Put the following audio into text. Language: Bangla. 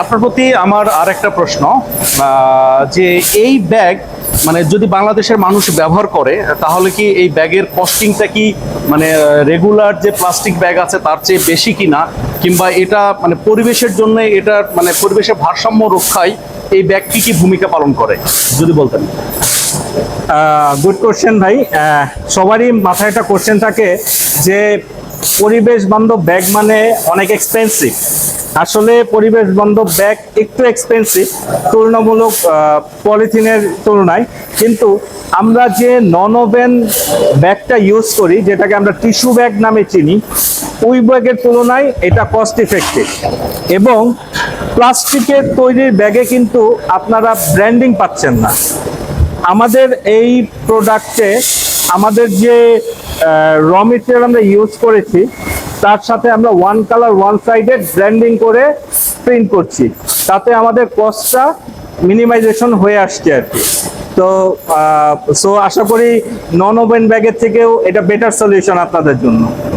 আপনার প্রতি আমার আর একটা প্রশ্ন, যে এই ব্যাগ মানে যদি বাংলাদেশের মানুষ ব্যবহার করে তাহলে কি এই ব্যাগের কস্টিংটা কি মানে রেগুলার যে প্লাস্টিক ব্যাগ আছে তার চেয়ে বেশি কিনা, কিংবা এটা মানে পরিবেশের জন্য এটা মানে পরিবেশের ভারসাম্য রক্ষায় এই ব্যাগটি কি ভূমিকা পালন করে যদি বলতেন। গুড কোশ্চেন ভাই। সবারই মাথায় একটা কোশ্চেন থাকে যে পরিবেশ বান্ধব ব্যাগ মানে অনেক এক্সপেন্সিভ। আসলে পরিবেশ বান্ধব ব্যাগ একটু এক্সপেন্সিভ তুলনামূলক পলিথিনের তুলনায়, কিন্তু আমরা যে নন ওভেন ব্যাগটা ইউজ করি, যেটাকে আমরা টিস্যু ব্যাগ নামে চিনি, ওই ব্যাগের তুলনায় এটা কস্ট ইফেক্টিভ। এবং প্লাস্টিকের তৈরির ব্যাগে কিন্তু আপনারা ব্র্যান্ডিং পাচ্ছেন না। আমাদের এই প্রোডাক্টে আমাদের যে র মেটেরিয়াল আমরা ইউজ করেছি তার সাথে আমরা one colour one sided branding করে প্রিন্ট করছি, তাতে আমাদের কস্টটা মিনিমাইজেশন হয়ে আসছে আর কি। তো আশা করি নন ওভেন ব্যাগের থেকেও এটা বেটার সলিউশন আপনাদের জন্য।